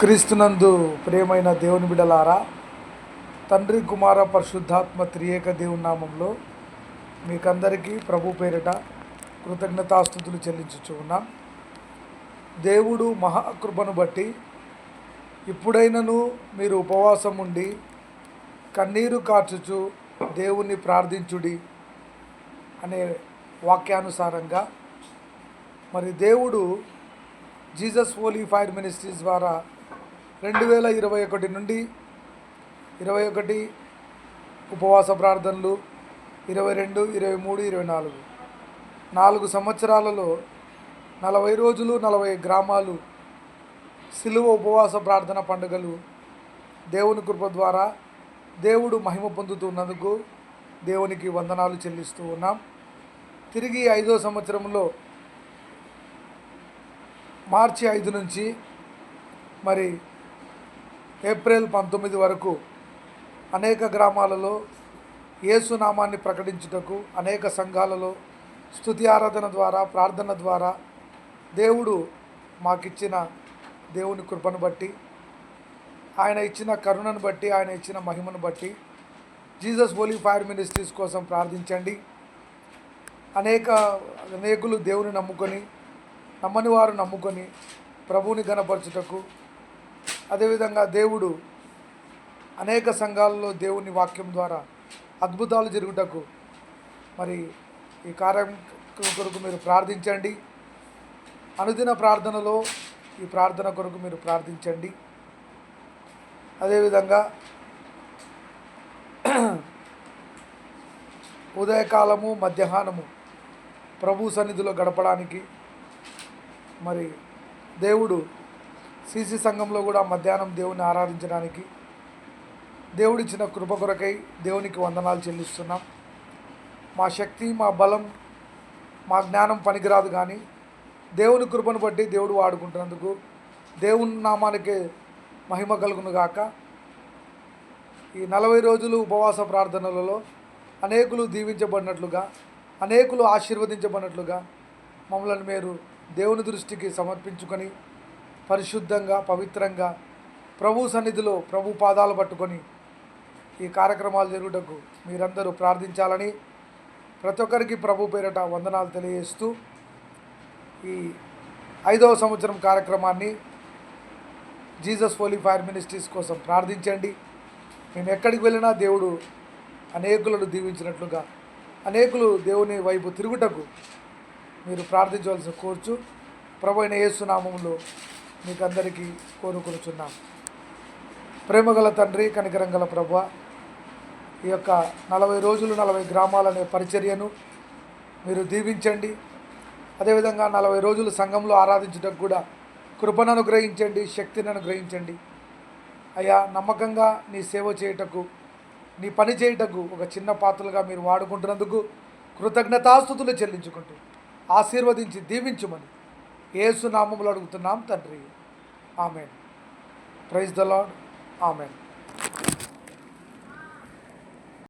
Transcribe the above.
క్రీస్తునందు ప్రియమైన దేవుని బిడ్డలారా, తండ్రి కుమార పరిశుద్ధాత్మ త్రియేక దేవుని నామంలో మీకందరికీ ప్రభు పేరిట కృతజ్ఞతాస్తుతులు చెల్లించుచు ఉన్నాం. దేవుడు మహాకృపను బట్టి ఇప్పుడైనను మీరు ఉపవాసం ఉండి కన్నీరు కార్చుచు దేవుణ్ణి ప్రార్థించుడి అనే వాక్యానుసారంగా మరి దేవుడు జీసస్ హోలీ ఫైర్ మినిస్ట్రీస్ ద్వారా 2021 నుండి 21 ఉపవాస ప్రార్థనలు, 22, 23, 24 4 సంవత్సరాలలో 40 రోజులు 40 గ్రామాలు సిలువ ఉపవాస ప్రార్థన పండుగలు దేవుని కృప ద్వారా దేవుడు మహిమ పొందుతున్నందుకు దేవునికి వందనాలు చెల్లిస్తూ ఉన్నాం. తిరిగి 5వ సంవత్సరంలో మార్చి 5 నుంచి మరి ఏప్రిల్ 19 వరకు అనేక గ్రామాలలో యేసు నామాన్ని ప్రకటించుటకు అనేక సంఘాలలో స్తుతి ఆరాధన ద్వారా ప్రార్థన ద్వారా దేవుడు మాకిచ్చిన దేవుని కృపను బట్టి, ఆయన ఇచ్చిన కరుణను బట్టి, ఆయన ఇచ్చిన మహిమను బట్టి జీసస్ హోలీ ఫైర్ మినిస్ట్రీస్ కోసం ప్రార్థించండి. అనేకులు దేవుని నమ్మని వారు నమ్ముకొని ప్రభువుని ఘనపరచుటకు, అదేవిధంగా దేవుడు అనేక సంఘాలలో దేవుని వాక్యం ద్వారా అద్భుతాలు జరుగుటకు మరి ఈ కార్యక్రమం కొరకు మీరు ప్రార్థించండి. అనుదిన ప్రార్థనలో ఈ ప్రార్థన కొరకు మీరు ప్రార్థించండి. అదేవిధంగా ఉదయకాలము మధ్యాహ్నము ప్రభు సన్నిధిలో గడపడానికి మరి దేవుడు సిసి సంఘంలో కూడా మధ్యాహ్నం దేవుని ఆరాధించడానికి దేవుడిచ్చిన కృప కొరకై దేవునికి వందనాలు చెల్లిస్తున్నాం. మా శక్తి, మా బలం, మా జ్ఞానం పనికిరాదు, కానీ దేవుని కృపను బట్టి దేవుడు వాడుకుంటున్నందుకు దేవుని నామానికి మహిమ కలుగును గాక. ఈ 40 రోజులు ఉపవాస ప్రార్థనలలో అనేకులు దీవించబడినట్లుగా, అనేకులు ఆశీర్వదించబడినట్లుగా మమ్మల్ని మీరు దేవుని దృష్టికి సమర్పించుకొని పరిశుద్ధంగా పవిత్రంగా ప్రభు సన్నిధిలో ప్రభు పాదాలు పట్టుకొని ఈ కార్యక్రమాలు జరుగుటకు మీరందరూ ప్రార్థించాలని ప్రతి ఒక్కరికి ప్రభు పేరిట వందనాలు తెలియజేస్తూ ఈ 5వ సంవత్సరం కార్యక్రమాన్ని జీసస్ హోలీ ఫైర్ మినిస్ట్రీస్ కోసం ప్రార్థించండి. మేము ఎక్కడికి వెళ్ళినా దేవుడు అనేకులను దీవించినట్లుగా అనేకులు దేవుని వైపు తిరుగుటకు మీరు ప్రార్థించవలసి కోరుచు ప్రభు అయిన యేసు నామములో మీకు అందరికీ కోరుకొనుచున్నాం. ప్రేమగల తండ్రి, కనికరం గల ప్రభువా, ఈ యొక్క 40 రోజులు 40 గ్రామాలనే పరిచర్యను మీరు దీవించండి. అదేవిధంగా 40 రోజులు సంఘంలో ఆరాధించడానికి కూడా కృపను అనుగ్రహించండి, శక్తిని అనుగ్రహించండి. అయ్యా, నమ్మకంగా నీ సేవ చేయుటకు, నీ పని చేయుటకు ఒక చిన్న పాత్రలుగా మీరు వాడుకుంటున్నందుకు కృతజ్ఞతాస్తుతులు చెల్లించుకుంటూ ఆశీర్వదించి దీవించుమని యేసు నామములో అడుగుతున్నాం తండ్రి. Amen. Praise the lord. Amen.